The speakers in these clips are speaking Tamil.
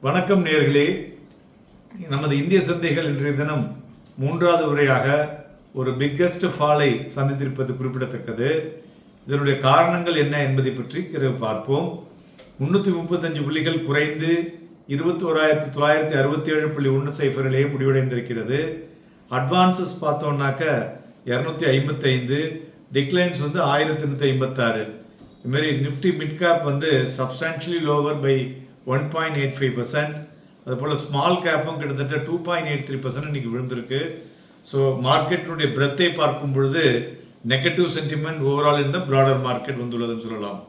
வணக்கம் நேயர்களே. நமது இந்திய சந்தைகள் இன்றைய தினம் மூன்றாவது முறையாக ஒரு பிக்கஸ்ட் ஃபாலை சந்தித்திருப்பது குறிப்பிடத்தக்கது. இதனுடைய காரணங்கள் என்ன என்பதை பற்றி பார்ப்போம். 335 புள்ளிகள் குறைந்து 21,967.10 முடிவடைந்திருக்கிறது. அட்வான்சஸ் பார்த்தோம்னாக்க 255, டிக்ளைன்ஸ் 1856. இதுமாரி Nifty mid cap substantially lower by 1.85%. அதுபோல் ஸ்மால் கேப்பும் கிட்டத்தட்ட 2.83% இன்னைக்கு விழுந்திருக்கு. ஸோ மார்க்கெட்டினுடைய பிரெத்தை பார்க்கும் பொழுது நெகட்டிவ் சென்டிமெண்ட் ஓவரால் இந்த ப்ராடர் மார்க்கெட் வந்துள்ளதுன்னு சொல்லலாம்.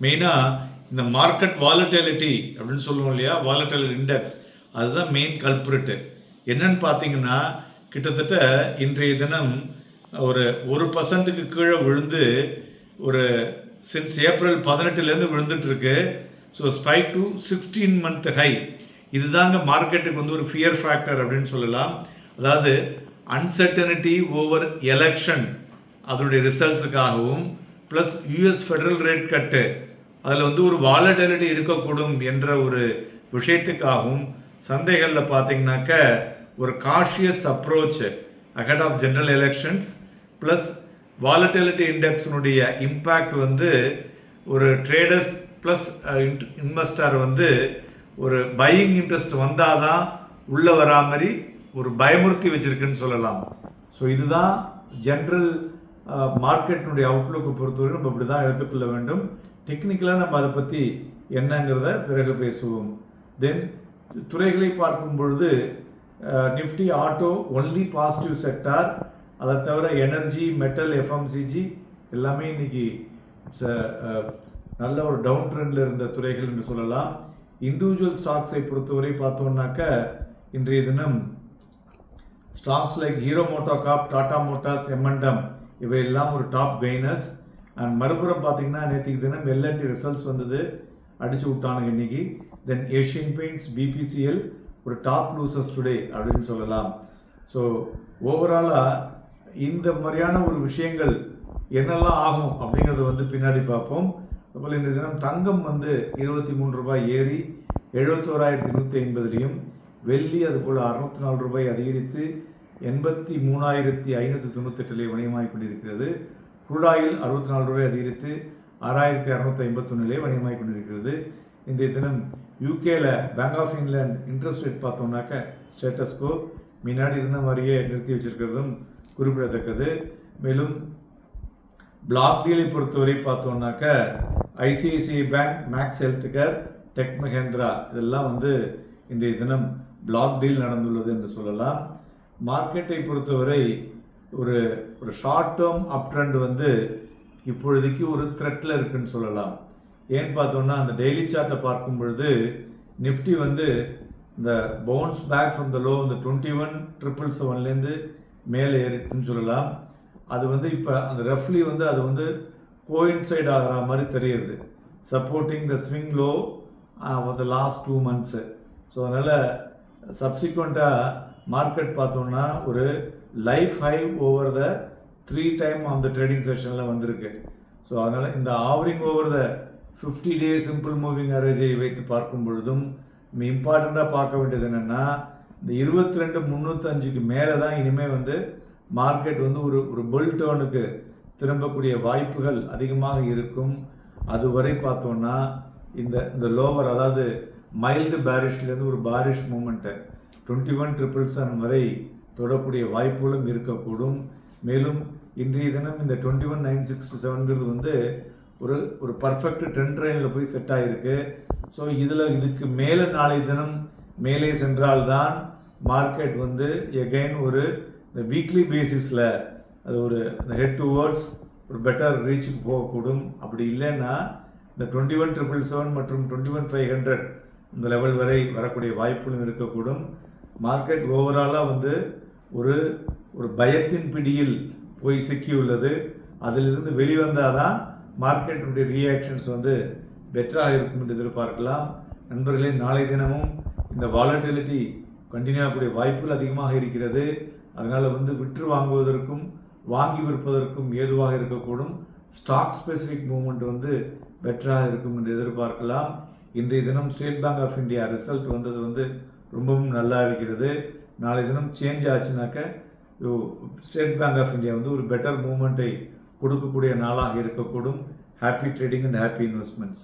மெயினாக இந்த மார்க்கெட் வாலட்டிலிட்டி அப்படின்னு சொல்லுவோம் இல்லையா, வாலட்டிலிட்டி இண்டெக்ஸ், அதுதான் மெயின் கல்பிரிட்டு. என்னன்னு பார்த்தீங்கன்னா கிட்டத்தட்ட இன்றைய தினம் ஒரு 1% கீழே விழுந்து ஒரு சின்ஸ் ஏப்ரல் 18 விழுந்துட்டுருக்கு. So spike to 16 month high. இதுதாங்க மார்க்கெட்டுக்கு ஒரு ஃபியர் ஃபேக்டர் அப்படின்னு சொல்லலாம். அதாவது அன்சர்டனிட்டி ஓவர் எலெக்ஷன் அதனுடைய ரிசல்ட்ஸுக்காகவும் ப்ளஸ் யூஎஸ் ஃபெடரல் ரேட் கட்டு அதில் ஒரு வாலட்டிலிட்டி இருக்கக்கூடும் என்ற ஒரு விஷயத்துக்காகவும் சந்தைகளில் பார்த்தீங்கன்னாக்க ஒரு cautious approach ahead of general elections plus volatility இண்டெக்ஸினுடைய இம்பேக்ட் ஒரு ட்ரேடர்ஸ் ப்ளஸ் இன்வெஸ்டர் ஒரு பையிங் இன்ட்ரெஸ்ட் வந்தால் தான் உள்ளே வரா மாதிரி ஒரு பயமுறுத்தி வச்சுருக்குன்னு சொல்லலாம். ஸோ இதுதான் ஜென்ரல் மார்க்கெட்டினுடைய அவுட்லுக்கை பொறுத்தவரை நம்ம இப்படி தான் எடுத்துக்கொள்ள வேண்டும். டெக்னிக்கலாக நம்ம அதை பற்றி என்னங்கிறத பிறகு பேசுவோம். தென் துறைகளை பார்க்கும் பொழுது Nifty auto only positive sector. அதை தவிர எனர்ஜி, மெட்டல், எஃப்எம்சிஜி எல்லாமே இன்னைக்கு நல்ல ஒரு டவுன் ட்ரெண்டில் இருந்த துறைகள் என்று சொல்லலாம். இண்டிவிஜுவல் ஸ்டாக்ஸை பொறுத்தவரை பார்த்தோம்னாக்க இன்றைய தினம் stocks like hero MotoCorp, Tata Motors, momentum இவையெல்லாம் ஒரு டாப் கெய்னர்ஸ். அண்ட் மறுபுறம் பார்த்தீங்கன்னா நேற்றுக்கு தினம் எல்என்டி ரிசல்ட்ஸ் அடிச்சு விட்டானுங்க இன்னைக்கு. தென் ஏஷியன் பெயிண்ட்ஸ், பிபிசிஎல் ஒரு டாப் லூசர்ஸ் டுடே அப்படின்னு சொல்லலாம். ஸோ ஓவராலாக இந்த மாதிரியான ஒரு விஷயங்கள் என்னெல்லாம் ஆகும் அப்படிங்கிறது பின்னாடி பார்ப்போம். அதுபோல் இந்த தினம் தங்கம் 23 ரூபாய் ஏறி 71,150, வெள்ளி அதுபோல் 604 ரூபாய் அதிகரித்து 83,598 வணிகமாகிக் கொண்டிருக்கிறது. குரூடாயில் 64 ரூபாய் அதிகரித்து 6,651 வணிகமாகிக் கொண்டிருக்கிறது. இன்றைய தினம் யூகேல Bank of England interest rate பார்த்தோம்னாக்க ஸ்டேட்டஸ்கோ முன்னாடி இருந்த மாதிரியே நிறுத்தி வச்சிருக்கிறதும் குறிப்பிடத்தக்கது. மேலும் பிளாக் டீலை பொறுத்தவரை பார்த்தோம்னாக்க ICICI bank, Max Health Care, Tech Mahindra இதெல்லாம் இன்றைய தினம் பிளாக் டீல் நடந்துள்ளது என்று சொல்லலாம். மார்க்கெட்டை பொறுத்தவரை ஒரு ஷார்ட் டேர்ம் அப் ட்ரெண்ட் இப்பொழுதைக்கு ஒரு த்ரெட்டில் இருக்குன்னு சொல்லலாம். ஏன்னு பார்த்தோம்னா அந்த டெய்லி சார்ட்டை பார்க்கும் பொழுது நிஃப்டி இந்த bounce back from the low 21,777 மேலே ஏறிட்டுன்னு சொல்லலாம். அது இப்போ அந்த ரஃப்லி அது கோயின்சைட் ஆகிற மாதிரி தெரியுது, supporting the swing low the last 2 months. So அதனால் சப்சிக்வெண்ட்டாக மார்க்கெட் பார்த்தோம்னா ஒரு life high over the 3 time of the trading செஷனில் வந்திருக்கு. ஸோ அதனால் இந்த hovering over the 50 day simple moving ஆவரேஜை வைத்து பார்க்கும் பொழுதும் இம்பார்ட்டண்ட்டாக பார்க்க வேண்டியது என்னென்னா இந்த 22,305 மேலே தான் இனிமேல் மார்க்கெட் ஒரு புல் டர்னுக்கு திரும்பக்கூடிய வாய்ப்புகள் அதிகமாக இருக்கும். அதுவரை பார்த்தோன்னா இந்த லோவர், அதாவது மைல்டு பேரிஷ்லேருந்து ஒரு பாரிஷ் மூமெண்ட்டு 21,777 வரை தொடக்கூடிய வாய்ப்புகளும் இருக்கக்கூடும். மேலும் இன்றைய தினம் இந்த 21,967 ஒரு பர்ஃபெக்ட் ட்ரெண்ட் லைனில் போய் செட் ஆகிருக்கு. ஸோ இதுக்கு மேலே நாளை தினம் மேலே சென்றால்தான் மார்க்கெட் எகைன் இந்த வீக்லி பேசிஸில் அது இந்த ஹெட் டுவர்ட்ஸ் ஒரு பெட்டர் ரீச்சுக்கு போகக்கூடும். அப்படி இல்லைன்னா இந்த 21,777 மற்றும் 21,500 இந்த லெவல் வரை வரக்கூடிய வாய்ப்புகளும் இருக்கக்கூடும். மார்க்கெட் ஓவராலாக ஒரு பயத்தின் பிடியில் போய் சிக்கியுள்ளது. அதிலிருந்து வெளிவந்தால் தான் மார்க்கெட்டுடைய ரியாக்ஷன்ஸ் பெட்டராக இருக்கும் என்று எதிர்பார்க்கலாம். நண்பர்களே, நாளை தினமும் இந்த வாலட்டிலிட்டி கண்டினியூ ஆகக்கூடிய வாய்ப்புகள் அதிகமாக இருக்கிறது. அதனால் விற்று வாங்குவதற்கும் வாங்கி விற்பதற்கும் ஏதுவாக இருக்கக்கூடும். ஸ்டாக் ஸ்பெசிஃபிக் மூவ்மெண்ட் பெட்டராக இருக்கும் என்று எதிர்பார்க்கலாம். இன்றைய தினம் State Bank of India result வந்தது வந்து ரொம்பவும் நல்லா இருக்கிறது. நாளை தினம் சேஞ்ச் ஆச்சுனாக்க ஸ்டேட் பேங்க் ஆஃப் இந்தியா வந்து ஒரு பெட்டர் மூமெண்ட்டை கொடுக்கக்கூடிய நாளாக இருக்கக்கூடும். Happy trading and happy investments.